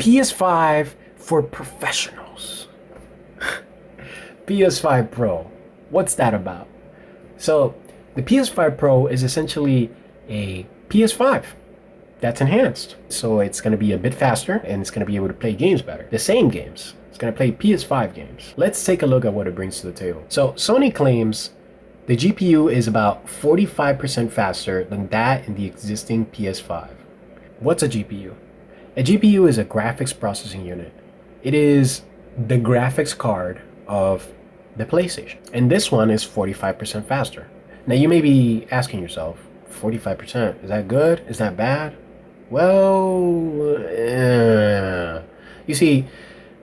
PS5 for professionals. PS5 Pro. What's that about? So, the PS5 Pro is essentially a PS5 that's enhanced. So it's going to be a bit faster and it's going to be able to play games better. The same games. It's going to play PS5 games. Let's take a look at what it brings to the table. So Sony claims the GPU is about 45% faster than that in the existing PS5. What's a GPU? A GPU is a graphics processing unit. It is the graphics card of the PlayStation. And this one is 45% faster. Now you may be asking yourself, 45%, is that good? Is that bad? Well, you see,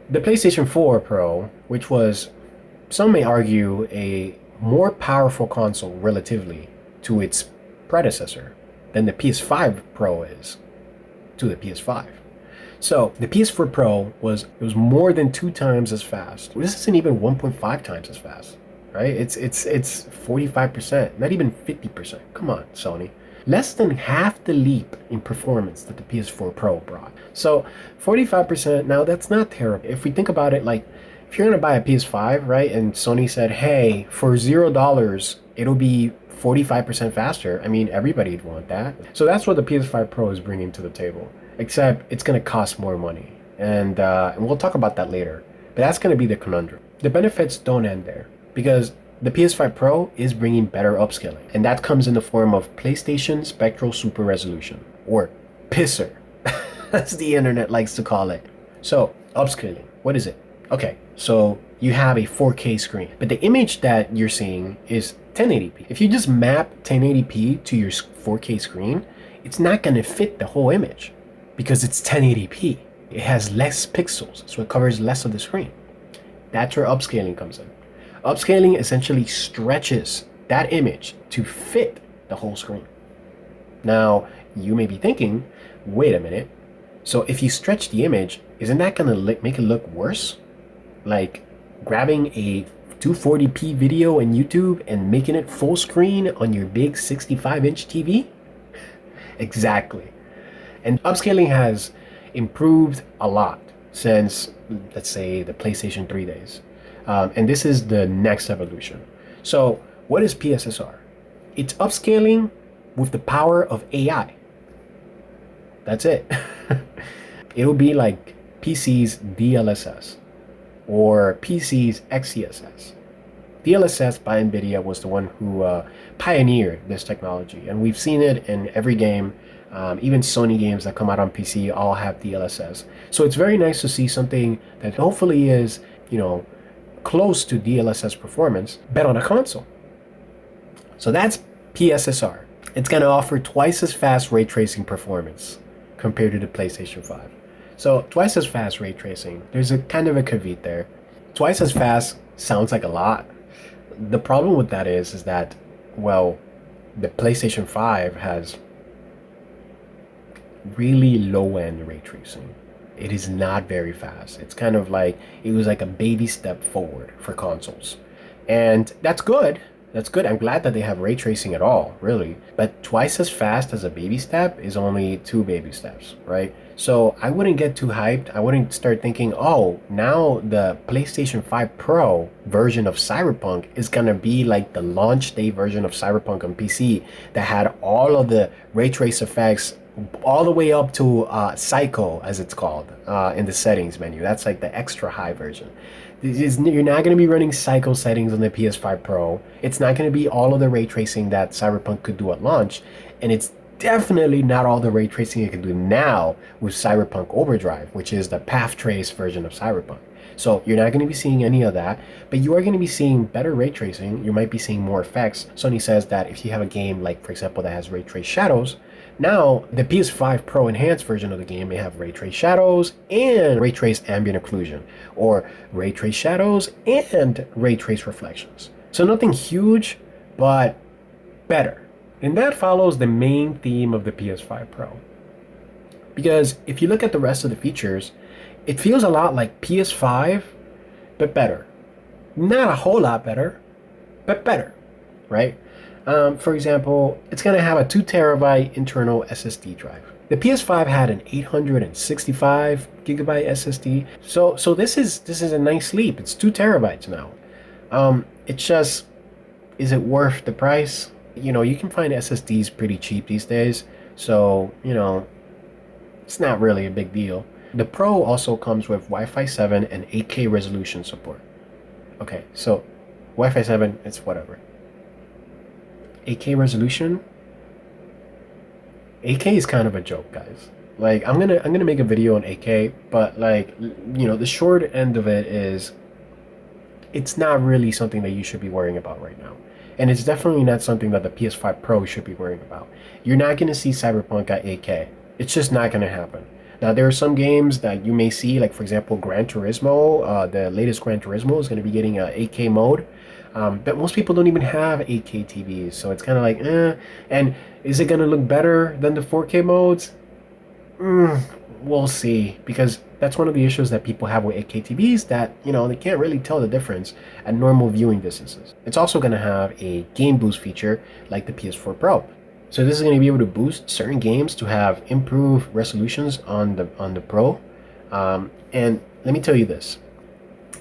the PlayStation 4 Pro, which was, some may argue, a more powerful console relatively to its predecessor than the PS5 Pro is to the PS5. So the PS4 Pro was more than 2 times as fast. This isn't even 1.5 times as fast, right? It's 45%, not even 50%. Come on, Sony. Less than half the leap in performance that the PS4 Pro brought. So 45%, now that's not terrible. If we think about it, like if you're gonna buy a PS5, right, and Sony said, hey, for $0, it'll be 45% faster. I mean, everybody'd want that. So that's what the PS5 Pro is bringing to the table. Except it's going to cost more money. And we'll talk about that later. But that's going to be the conundrum. The benefits don't end there. Because the PS5 Pro is bringing better upscaling. And that comes in the form of PlayStation Spectral Super Resolution. Or PSSR, as the internet likes to call it. So, upscaling. What is it? Okay, so you have a 4K screen. But the image that you're seeing is 1080p. If you just map 1080p to your 4K screen, it's not going to fit the whole image. Because it's 1080p. It has less pixels, so it covers less of the screen. That's where upscaling comes in. Upscaling essentially stretches that image to fit the whole screen. Now, you may be thinking, wait a minute. So if you stretch the image, isn't that going to make it look worse? Like grabbing a 240p video on YouTube and making it full screen on your big 65-inch TV? Exactly. And upscaling has improved a lot since, let's say, the PlayStation 3 days. And this is the next evolution. So what is PSSR? It's upscaling with the power of AI. That's it. It'll be like PC's DLSS or PC's XeSS. DLSS by NVIDIA was the one who pioneered this technology. And we've seen it in every game. Even Sony games that come out on PC all have DLSS. So it's very nice to see something that hopefully is, close to DLSS performance, but on a console. So that's PSSR. It's going to offer twice as fast ray tracing performance compared to the PlayStation 5. So twice as fast ray tracing, there's a kind of a caveat there. Twice as fast sounds like a lot. The problem with that is that, well, the PlayStation 5 has really low-end ray tracing. It is not very fast. It's kind of like, it was like a baby step forward for consoles. And that's good. That's good. I'm glad that they have ray tracing at all, really. But twice as fast as a baby step is only 2 baby steps, right? So I wouldn't get too hyped. I wouldn't start thinking, oh, now the PlayStation 5 Pro version of Cyberpunk is going to be like the launch day version of Cyberpunk on PC that had all of the ray trace effects all the way up to Psycho, as it's called, in the settings menu. That's like the extra high version. You're not going to be running Psycho settings on the PS5 Pro. It's not going to be all of the ray tracing that Cyberpunk could do at launch. And it's definitely not all the ray tracing it can do now with Cyberpunk Overdrive, which is the path trace version of Cyberpunk. So you're not going to be seeing any of that, but you are going to be seeing better ray tracing. You might be seeing more effects. Sony says that if you have a game like, for example, that has ray trace shadows, now the PS5 Pro enhanced version of the game may have ray trace shadows and ray trace ambient occlusion, or ray trace shadows and ray trace reflections. So nothing huge, but better. And that follows the main theme of the PS5 Pro. Because if you look at the rest of the features, it feels a lot like PS5, but better. Not a whole lot better, but better, right? For example, it's going to have a 2 terabyte internal SSD drive. The PS5 had an 865 gigabyte SSD. So this is a nice leap. It's 2 terabytes now. It's just, is it worth the price? You know, you can find SSDs pretty cheap these days. So, you know, it's not really a big deal. The Pro also comes with Wi-Fi 7 and 8K resolution support. Okay, so Wi-Fi 7, it's whatever. 8K resolution? 8K is kind of a joke, guys. Like, I'm gonna make a video on 8K, but like, you know, the short end of it is it's not really something that you should be worrying about right now. And it's definitely not something that the PS5 Pro should be worrying about. You're not gonna see Cyberpunk at 8K. It's just not gonna happen. Now, there are some games that you may see, like for example, Gran Turismo. The latest Gran Turismo is gonna be getting a 8K mode. But most people don't even have 8K TVs, so it's kind of like, And is it going to look better than the 4K modes? We'll see, because that's one of the issues that people have with 8K TVs, that, you know, they can't really tell the difference at normal viewing distances. It's also going to have a game boost feature like the PS4 Pro. So this is going to be able to boost certain games to have improved resolutions on the Pro. And let me tell you this.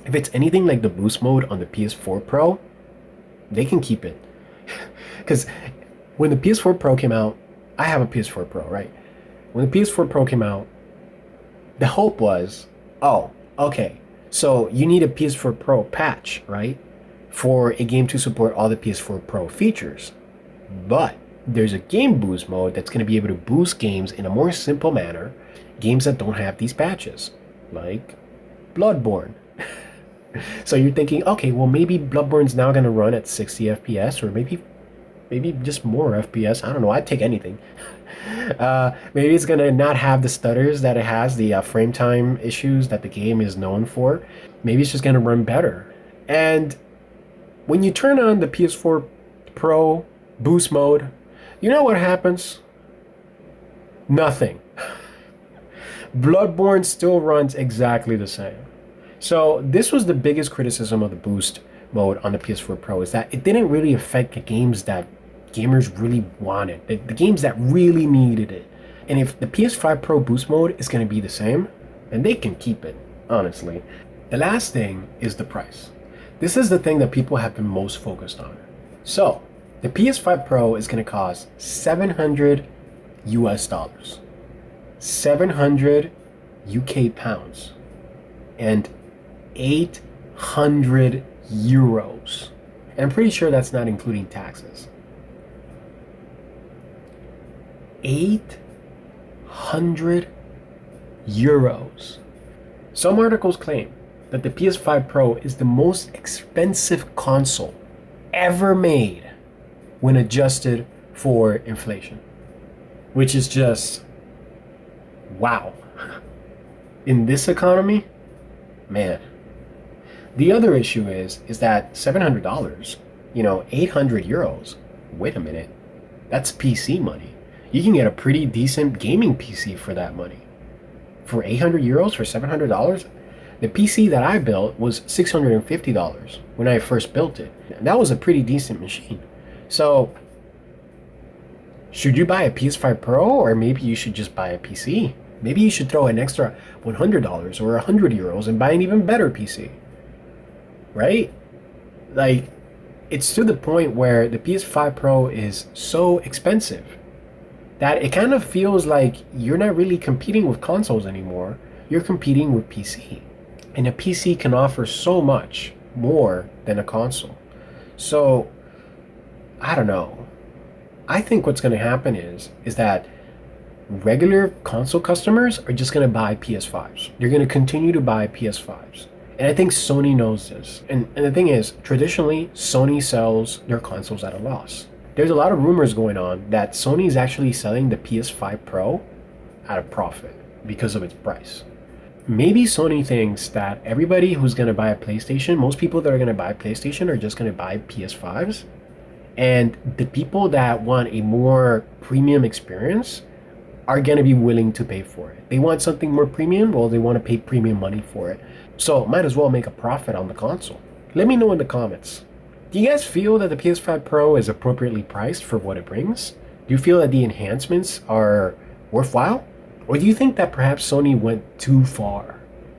If it's anything like the boost mode on the PS4 Pro, they can keep it. Because when the PS4 Pro came out, I have a PS4 Pro, right? When the PS4 Pro came out, the hope was, oh, okay, so you need a PS4 Pro patch, right? For a game to support all the PS4 Pro features. But there's a game boost mode that's going to be able to boost games in a more simple manner, games that don't have these patches, like Bloodborne. So you're thinking, okay, well, maybe Bloodborne's now going to run at 60 FPS, or maybe just more FPS. I don't know. I'd take anything. Maybe it's going to not have the stutters that it has, the frame time issues that the game is known for. Maybe it's just going to run better. And when you turn on the PS4 Pro boost mode, you know what happens? Nothing. Bloodborne still runs exactly the same. So this was the biggest criticism of the boost mode on the PS4 Pro, is that it didn't really affect the games that gamers really wanted, the games that really needed it. And if the PS5 Pro boost mode is going to be the same, then they can keep it, honestly. The last thing is the price. This is the thing that people have been most focused on. So the PS5 Pro is going to cost $700 US, 700 UK pounds, and 800 euros. And I'm pretty sure that's not including taxes. 800 euros. Some articles claim that the PS5 Pro is the most expensive console ever made when adjusted for inflation, which is just wow. In this economy, man. The other issue is that $700, 800 euros. Wait a minute, that's PC money. You can get a pretty decent gaming PC for that money. For 800 euros, for $700, the PC that I built was $650 when I first built it. That was a pretty decent machine. So, should you buy a PS5 Pro, or maybe you should just buy a PC? Maybe you should throw an extra $100 or 100 euros and buy an even better PC. Right? Like, it's to the point where the PS5 Pro is so expensive that it kind of feels like you're not really competing with consoles anymore. You're competing with PC. And a PC can offer so much more than a console. So, I don't know. I think what's going to happen is that regular console customers are just going to buy PS5s. They're going to continue to buy PS5s. And I think Sony knows this. And the thing is, traditionally, Sony sells their consoles at a loss. There's a lot of rumors going on that Sony is actually selling the PS5 Pro at a profit because of its price. Maybe Sony thinks that everybody who's going to buy a PlayStation, most people that are going to buy a PlayStation are just going to buy PS5s. And the people that want a more premium experience are going to be willing to pay for it. They want something more premium, well, they want to pay premium money for it. So might as well make a profit on the console. Let me know in the comments. Do you guys feel that the PS5 Pro is appropriately priced for what it brings? Do you feel that the enhancements are worthwhile? Or do you think that perhaps Sony went too far